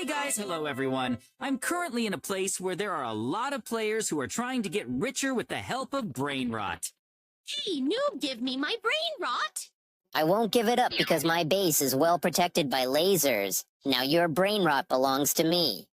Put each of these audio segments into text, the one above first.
Hey guys, hello everyone. I'm currently in a place where there are a lot of players who are trying to get richer with the help of BRAINROT. Hey, noob, give me my brain rot. I won't give it up because my base is well protected by lasers. Now your brain rot belongs to me.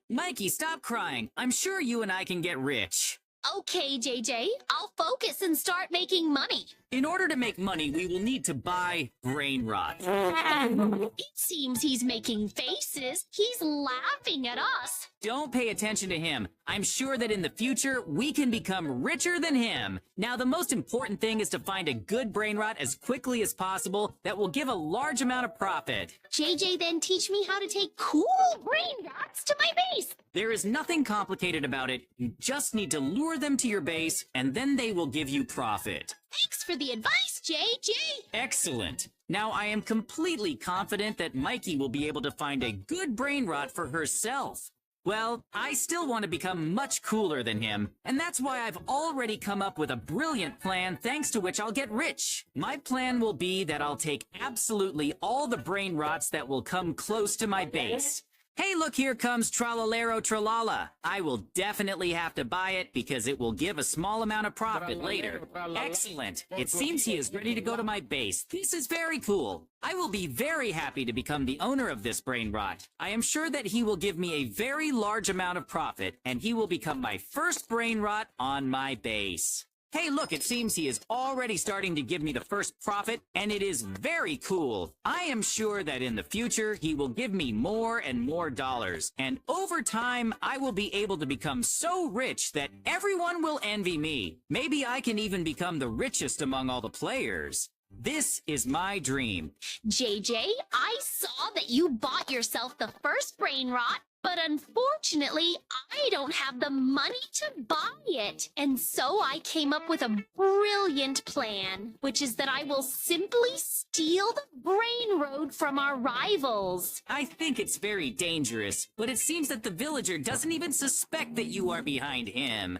Mikey, stop crying. I'm sure you and I can get rich. Okay, JJ, I'll focus and start making money. In order to make money, we will need to buy BRAINROT. It seems he's making faces. He's laughing at us. Don't pay attention to him. I'm sure that in the future, we can become richer than him. Now, the most important thing is to find a good BRAINROT as quickly as possible that will give a large amount of profit. JJ, then teach me how to take cool brain rots to my base. There is nothing complicated about it. You just need to lure them to your base, and then they will give you profit. Thanks for the advice, JJ. Excellent. Now I am completely confident that Mikey will be able to find a good BRAINROT for herself. Well, I still want to become much cooler than him, and that's why I've already come up with a brilliant plan thanks to which I'll get rich. My plan will be that I'll take absolutely all the BRAINROTs that will come close to my base. Hey, look, here comes Tralalero Tralala. I will definitely have to buy it because it will give a small amount of profit later. Excellent. It seems he is ready to go to my base. This is very cool. I will be very happy to become the owner of this BRAINROT. I am sure that he will give me a very large amount of profit, and he will become my first BRAINROT on my base. Hey, look, it seems he is already starting to give me the first profit, and it is very cool. I am sure that in the future, he will give me more and more dollars, and over time, I will be able to become so rich that everyone will envy me. Maybe I can even become the richest among all the players. This is my dream. JJ, I saw that you bought yourself the first brain rot, but unfortunately, I don't have the money to buy it. And so I came up with a brilliant plan, which is that I will simply steal the brain road from our rivals. I think it's very dangerous, but it seems that the villager doesn't even suspect that you are behind him.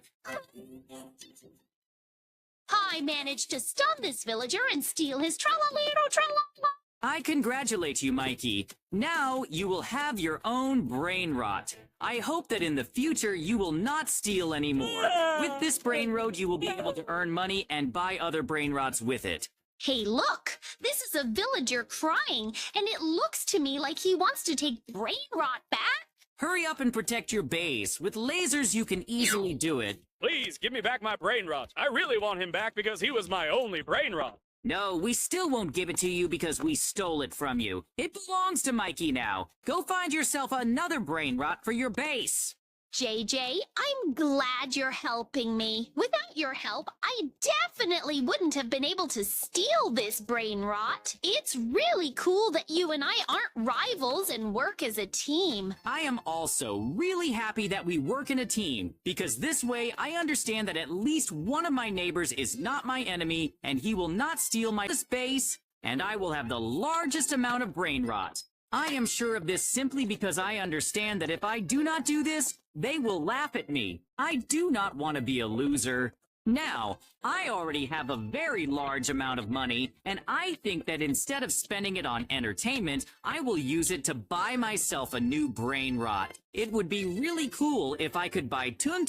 I managed to stun this villager and steal his tralalero tralala. I congratulate you, Mikey. Now you will have your own BRAINROT. I hope that in the future you will not steal anymore. With this BRAINROT, you will be able to earn money and buy other BRAINROTs with it. Hey, look! This is a villager crying, and it looks to me like he wants to take brain rot back. Hurry up and protect your base. With lasers, you can easily do it. Please, give me back my BRAINROT. I really want him back because he was my only BRAINROT. No, we still won't give it to you because we stole it from you. It belongs to Mikey now. Go find yourself another BRAINROT for your base. JJ, I'm glad you're helping me. Without your help, I definitely wouldn't have been able to steal this brain rot. It's really cool that you and I aren't rivals and work as a team. I am also really happy that we work in a team, because this way I understand that at least one of my neighbors is not my enemy, and he will not steal my base, and I will have the largest amount of brain rot. I am sure of this simply because I understand that if I do not do this, they will laugh at me. I do not want to be a loser. Now, I already have a very large amount of money, and I think that instead of spending it on entertainment, I will use it to buy myself a new BRAINROT. It would be really cool if I could buy Tun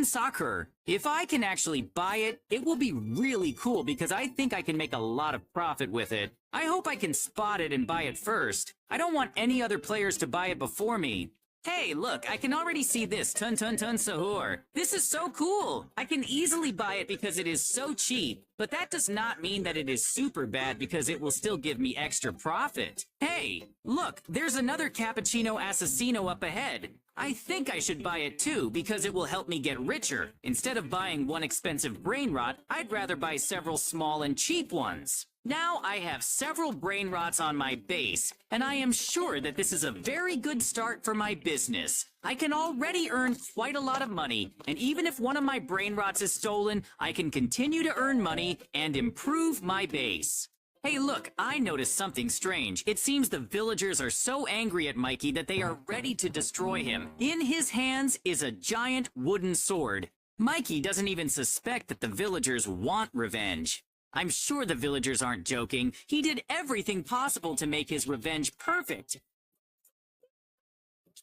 Soccer. If I can actually buy it, it will be really cool because I think I can make a lot of profit with it. I hope I can spot it and buy it first. I don't want any other players to buy it before me. Hey, look, I can already see this Tun Sahur. This is so cool. I can easily buy it because it is so cheap, but that does not mean that it is super bad because it will still give me extra profit. Hey, look, there's another Cappuccino Assassino up ahead. I think I should buy it too because it will help me get richer. Instead of buying one expensive BRAINROT, I'd rather buy several small and cheap ones. Now I have several BRAINROTs on my base, and I am sure that this is a very good start for my business. I can already earn quite a lot of money, and even if one of my BRAINROTs is stolen, I can continue to earn money and improve my base. Hey, look, I noticed something strange. It seems the villagers are so angry at Mikey that they are ready to destroy him. In his hands is a giant wooden sword. Mikey doesn't even suspect that the villagers want revenge. I'm sure the villagers aren't joking. He did everything possible to make his revenge perfect.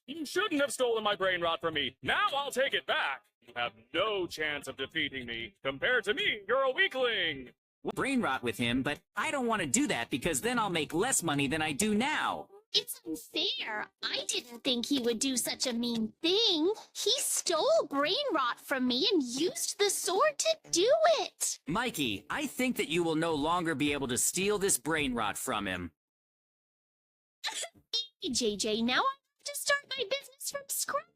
You shouldn't have stolen my brain rot from me. Now I'll take it back. You have no chance of defeating me. Compared to me, you're a weakling. Brain rot with him, but I don't want to do that because then I'll make less money than I do now. It's unfair. I didn't think he would do such a mean thing. He stole brain rot from me and used the sword to do it. Mikey, I think that you will no longer be able to steal this brain rot from him. JJ, now I have to start my business from scratch.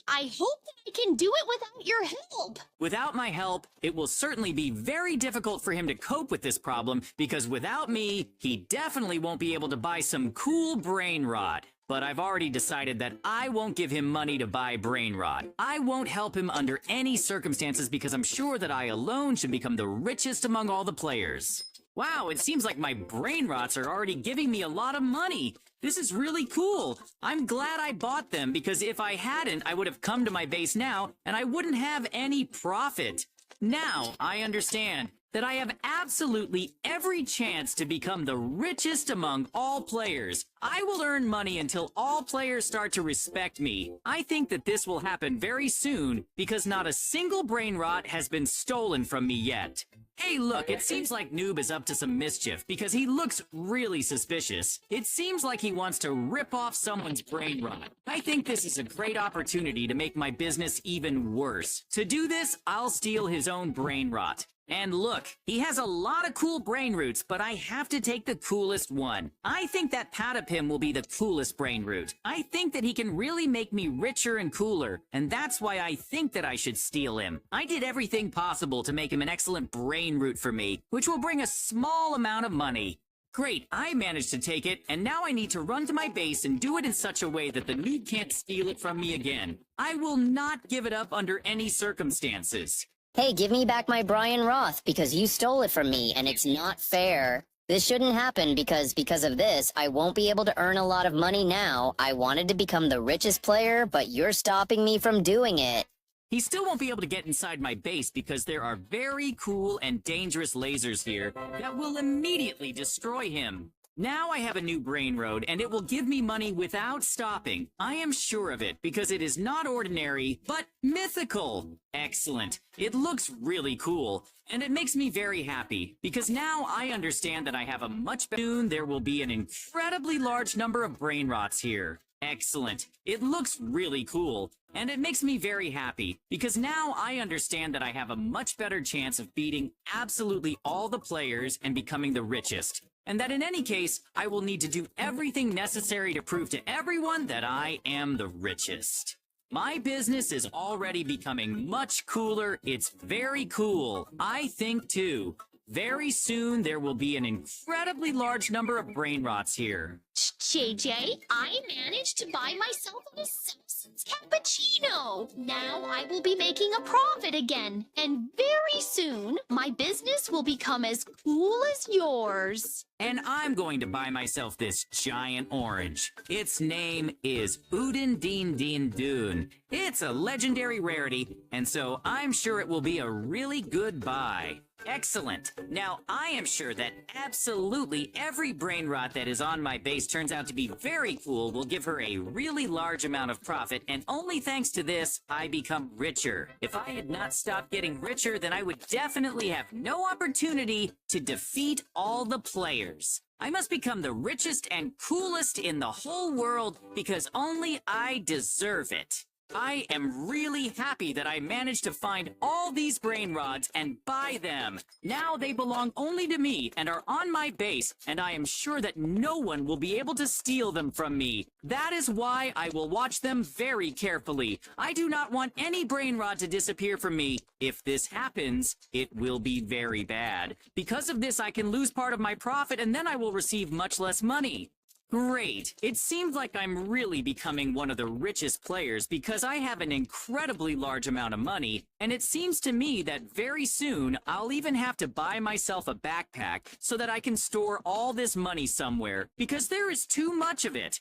I hope that I can do it without your help. Without my help, it will certainly be very difficult for him to cope with this problem because without me, he definitely won't be able to buy some cool brain rot. But I've already decided that I won't give him money to buy brain rot. I won't help him under any circumstances because I'm sure that I alone should become the richest among all the players. Wow, it seems like my brain rots are already giving me a lot of money. This is really cool. I'm glad I bought them because if I hadn't, I would have come to my base now and I wouldn't have any profit. Now I understand that I have absolutely every chance to become the richest among all players. I will earn money until all players start to respect me. I think that this will happen very soon because not a single brain rot has been stolen from me yet. Hey, look, it seems like Noob is up to some mischief because he looks really suspicious. It seems like he wants to rip off someone's brain rot. I think this is a great opportunity to make my business even worse. To do this, I'll steal his own brain rot. And look, he has a lot of cool brain roots, but I have to take the coolest one. I think that Patapim will be the coolest brain root. I think that he can really make me richer and cooler, and that's why I think that I should steal him. I did everything possible to make him an excellent brain root for me, which will bring a small amount of money. Great, I managed to take it, and now I need to run to my base and do it in such a way that the noob can't steal it from me again. I will not give it up under any circumstances. Hey, give me back my Brian Roth because you stole it from me and it's not fair. This shouldn't happen because of this, I won't be able to earn a lot of money now. I wanted to become the richest player, but you're stopping me from doing it. He still won't be able to get inside my base because there are very cool and dangerous lasers here that will immediately destroy him. Now I have a new brain road, and it will give me money without stopping. I am sure of it, because it is not ordinary, but mythical. Excellent. It looks really cool, and it makes me very happy, because now I understand that I have a much better... Soon there will be an incredibly large number of brain rots here. Excellent. It looks really cool, and it makes me very happy, because now I understand that I have a much better chance of beating absolutely all the players and becoming the richest. And that in any case, I will need to do everything necessary to prove to everyone that I am the richest. My business is already becoming much cooler. It's very cool. I think too. Very soon there will be an incredibly large number of brain rots here. JJ, I managed to buy myself a substance cappuccino. Now I will be making a profit again. And very soon, my business will become as cool as yours. And I'm going to buy myself this giant orange. Its name is Udin Din Din Dun. It's a legendary rarity, and so I'm sure it will be a really good buy. Excellent. Now, I am sure that absolutely every brain rot that is on my base turns out to be very cool will give her a really large amount of profit, and only thanks to this, I become richer. If I had not stopped getting richer, then I would definitely have no opportunity to defeat all the players. I must become the richest and coolest in the whole world because only I deserve it. I am really happy that I managed to find all these brain rods and buy them. Now they belong only to me and are on my base, and I am sure that no one will be able to steal them from me. That is why I will watch them very carefully. I do not want any brain rod to disappear from me. If this happens, it will be very bad. Because of this, I can lose part of my profit and then I will receive much less money. Great. It seems like I'm really becoming one of the richest players because I have an incredibly large amount of money, and it seems to me that very soon I'll even have to buy myself a backpack so that I can store all this money somewhere because there is too much of it.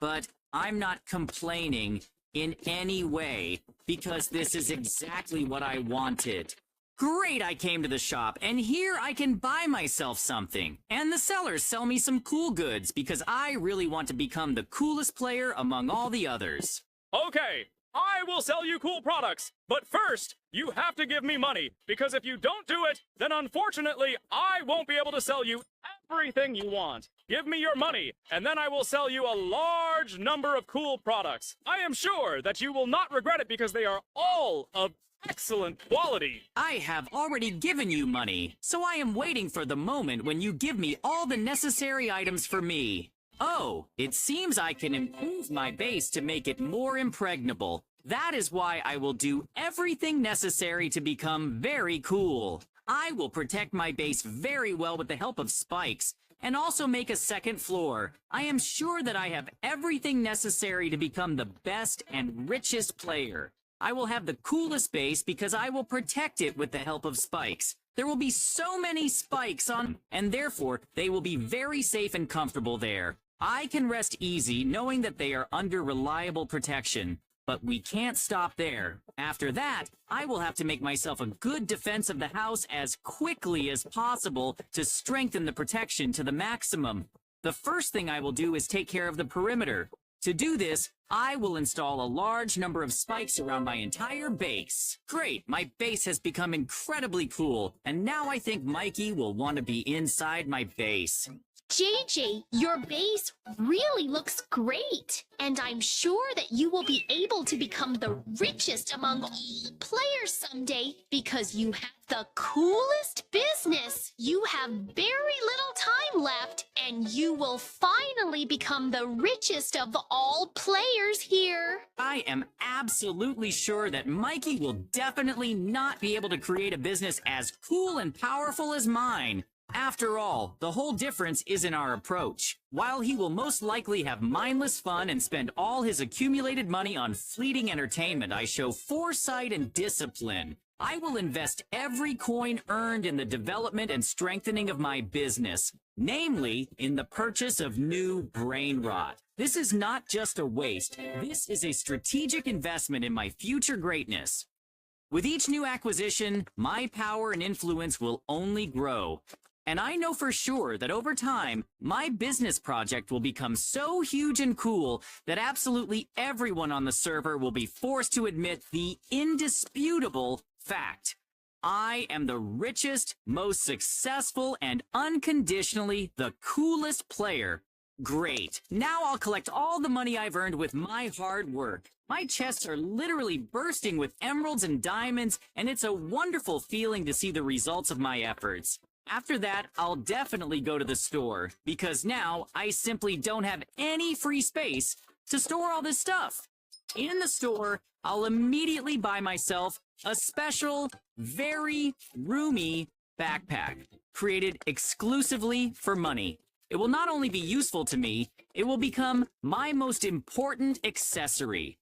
But I'm not complaining in any way because this is exactly what I wanted. Great, I came to the shop, and here I can buy myself something. And the sellers sell me some cool goods because I really want to become the coolest player among all the others. Okay, I will sell you cool products, but first, you have to give me money, because if you don't do it, then unfortunately, I won't be able to sell you everything you want. Give me your money, and then I will sell you a large number of cool products. I am sure that you will not regret it because they are all of excellent quality. I have already given you money, so I am waiting for the moment when you give me all the necessary items for me. Oh, it seems I can improve my base to make it more impregnable. That is why I will do everything necessary to become very cool. I will protect my base very well with the help of spikes, and also make a second floor. I am sure that I have everything necessary to become the best and richest player. I will have the coolest base because I will protect it with the help of spikes. There will be so many spikes on, and therefore they will be very safe and comfortable there. I can rest easy knowing that they are under reliable protection. But we can't stop there. After that, I will have to make myself a good defense of the house as quickly as possible to strengthen the protection to the maximum. The first thing I will do is take care of the perimeter. To do this, I will install a large number of spikes around my entire base. Great, my base has become incredibly cool, and now I think Mikey will want to be inside my base. JJ, your base really looks great, and I'm sure that you will be able to become the richest among all players someday because you have the coolest business. You have very little time left, and you will finally become the richest of all players here. I am absolutely sure that Mikey will definitely not be able to create a business as cool and powerful as mine. After all, the whole difference is in our approach. While he will most likely have mindless fun and spend all his accumulated money on fleeting entertainment, I show foresight and discipline. I will invest every coin earned in the development and strengthening of my business, namely in the purchase of new BRAINROT. This is not just a waste. This is a strategic investment in my future greatness. With each new acquisition, my power and influence will only grow. And I know for sure that over time, my business project will become so huge and cool that absolutely everyone on the server will be forced to admit the indisputable fact. I am the richest, most successful, and unconditionally the coolest player. Great. Now I'll collect all the money I've earned with my hard work. My chests are literally bursting with emeralds and diamonds, and it's a wonderful feeling to see the results of my efforts. After that, I'll definitely go to the store, because now I simply don't have any free space to store all this stuff. In the store, I'll immediately buy myself a special, very roomy backpack, created exclusively for money. It will not only be useful to me, it will become my most important accessory.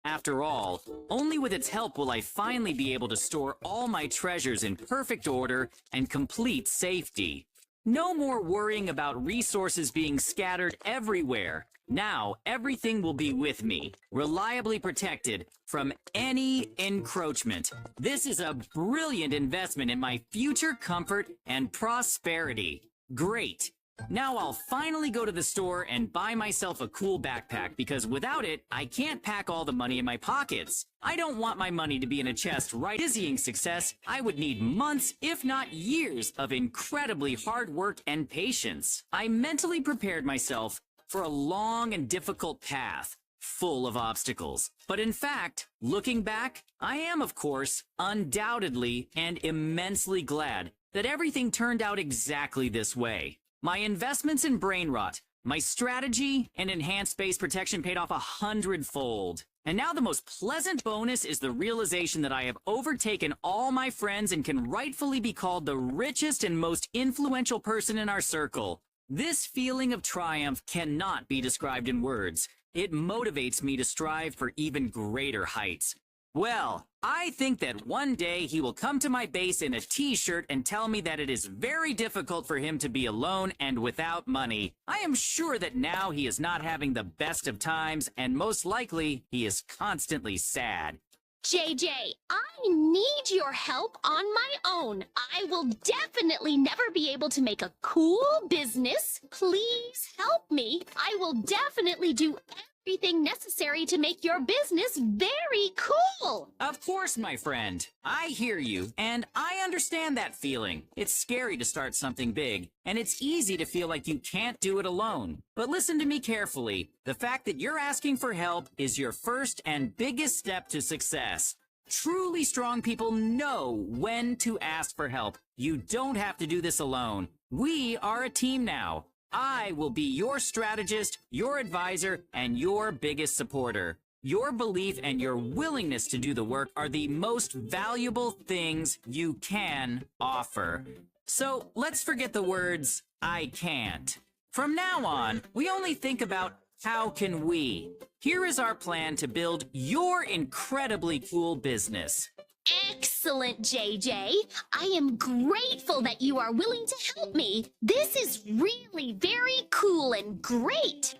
After all, only with its help will I finally be able to store all my treasures in perfect order and complete safety. No more worrying about resources being scattered everywhere. Now, everything will be with me, reliably protected from any encroachment. This is a brilliant investment in my future comfort and prosperity. Great. Now I'll finally go to the store and buy myself a cool backpack, because without it, I can't pack all the money in my pockets. I don't want my money to be in a chest, right? Dizzying success, I would need months, if not years, of incredibly hard work and patience. I mentally prepared myself for a long and difficult path, full of obstacles. But in fact, looking back, I am, of course, undoubtedly and immensely glad that everything turned out exactly this way. My investments in BRAINROT, my strategy, and enhanced base protection paid off 100-fold. And now the most pleasant bonus is the realization that I have overtaken all my friends and can rightfully be called the richest and most influential person in our circle. This feeling of triumph cannot be described in words. It motivates me to strive for even greater heights. Well, I think that one day he will come to my base in a t-shirt and tell me that it is very difficult for him to be alone and without money. I am sure that now he is not having the best of times, and most likely he is constantly sad. JJ, I need your help on my own. I will definitely never be able to make a cool business. Please help me. I will definitely do everything necessary to make your business very cool. Of course, my friend. I hear you, and I understand that feeling. It's scary to start something big, and it's easy to feel like you can't do it alone. But listen to me carefully. The fact that you're asking for help is your first and biggest step to success. Truly strong people know when to ask for help. You don't have to do this alone. We are a team now. I will be your strategist, your advisor, and your biggest supporter. Your belief and your willingness to do the work are the most valuable things you can offer. So let's forget the words, I can't. From now on, we only think about how can we. Here is our plan to build your incredibly cool business. Excellent, JJ. I am grateful that you are willing to help me. This is really very cool and great.